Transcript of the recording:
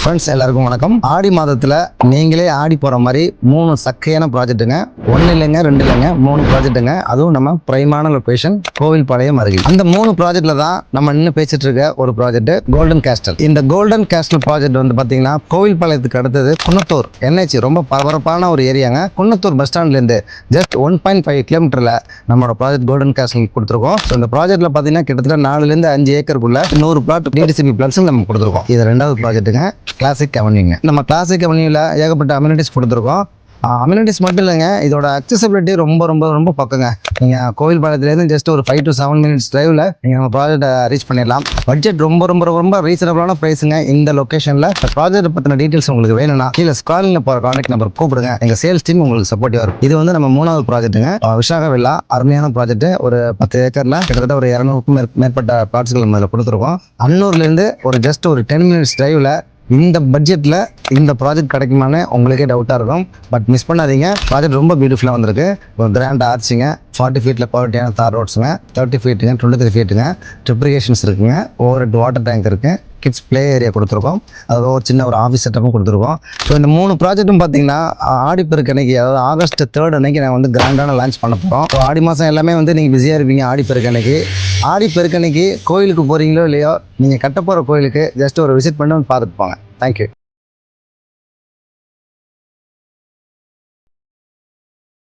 Friends எல்லாருக்கும் வணக்கம். ஆடி மாதத்தில் நீங்களே ஆடி போகிற மாதிரி 3 சக்கையான ப்ராஜெக்ட்டுங்க. 1 இல்லைங்க 2 இல்லைங்க 3 ப்ராஜெக்ட்டுங்க. அதுவும் நம்ம பிரைமான லொகேஷன் கோவில்பாளையம் அருகில். அந்த 3 ப்ராஜெக்ட்ல தான் நம்ம இன்னும் பேசிட்டு இருக்க ஒரு ப்ராஜெக்ட் கோல்டன் கேஸ்டல். இந்த கோல்டன் கேஸ்டல் ப்ராஜெக்ட் வந்து பார்த்தீங்கன்னா கோவில்பாளையத்துக்கு அடுத்தது குன்னத்தூர் என்ஹெச் ரொம்ப பரபரப்பான ஒரு ஏரியாங்க. குன்னத்தூர் பஸ் ஸ்டாண்ட்லேருந்து ஜஸ்ட் 1.5 கிலோமீட்டரில் நம்மளோட ப்ராஜெக்ட் கோல்டன் கேஸ்டல் கொடுத்துருக்கோம். ஸோ இந்த ப்ராஜெக்ட்டில் பார்த்தீங்கன்னா கிட்டத்தட்ட 4 to 5 ஏக்கருக்குள்ள 100 பிளாட் டிடிசிபி பிளாட்ஸ் நம்ம கொடுத்துருக்கோம். இது 2வது ப்ராஜெக்ட்டுங்க, கிளாசிக் அவென்யூங்க. நம்ம கிளாசிக் அவென்யூவில் ஏகப்பட்ட அம்யூனிட்டிஸ் கொடுத்துருக்கோம். அம்யூனிட்டிஸ் மட்டும் இல்லைங்க, இதோட அக்சசிபிலிட்டி ரொம்ப ரொம்ப ரொம்ப பக்கங்க. நீங்கள் கோவில்பாளையத்துலேருந்து ஜஸ்ட் ஒரு 5 to 7 minutes டிரைவில் நீங்கள் நம்ம ப்ராஜெக்டை ரீச் பண்ணிடலாம். பட்ஜெட் ரொம்ப ரொம்ப ரொம்ப ரீசனபிளான ப்ரைஸுங்க இந்த லொக்கேஷனில். ப்ராஜெக்ட் பற்றின டீட்டெயில்ஸ் உங்களுக்கு வேணும்னா கீழே ஸ்க்ராலில் போகிற கான்டாக்ட் நம்பர் கூப்பிடுங்க. எங்கள் சேல்ஸ் டீம் உங்களுக்கு சப்போர்ட்டிவாக இருக்கும். இது வந்து நம்ம 3வது ப்ராஜெக்ட்டுங்க, விஷாக வில்லா. அருமையான ப்ராஜெக்ட். ஒரு 10 ஏக்கரில் கிட்டத்தட்ட ஒரு 200க்கும் மேற்பட்ட பிளாட்ஸ்கள் நம்ம இதில் கொடுத்துருக்கோம். அன்னூர்லேருந்து ஜஸ்ட் ஒரு 10 minutes டிரைவில் இந்த பட்ஜெட்டில் இந்த ப்ராஜெக்ட் கிடைக்குமான்னு உங்களுக்கே டவுட்டாக இருக்கும். பட் மிஸ் பண்ணாதீங்க, ப்ராஜெக்ட் ரொம்ப பியூட்டிஃபுல்லாக வந்திருக்கு. ஒரு கிராண்ட் ஆர்ச்சிங்க, 40 feet குவாலிட்டியான தார் ரோட்ஸுங்க, 30 feetங்க, 23 feetங்க, ட்ரிப்ரிகேஷன்ஸ் இருக்குங்க, ஓவர் வாட்டர் டேங்க் இருக்குது, கிட்ஸ் ப்ளே ஏரியா கொடுத்துருக்கோம், அது ஒரு சின்ன ஒரு ஆஃபீஸ் செட்டப்பும் கொடுத்துருக்கோம். ஸோ இந்த 3 ப்ராஜெக்ட்டும் பார்த்தீங்கன்னா ஆடிப்பெருக்கு அன்னைக்கு, அதாவது August 3rd அன்னைக்கு நான் வந்து கிராண்டான லான்ச் பண்ண போகிறோம். ஸோ ஆடி மாதம் எல்லாமே வந்து நீங்கள் பிஸியாக இருப்பீங்க. ஆடிப்பெருக்கு அன்னைக்கு கோயிலுக்கு போகிறீங்களோ இல்லையோ, நீங்கள் கட்ட போகிற கோயிலுக்கு ஜஸ்ட் ஒரு விசிட் பண்ணி பார்த்துட்டு போங்க. தேங்க்யூ.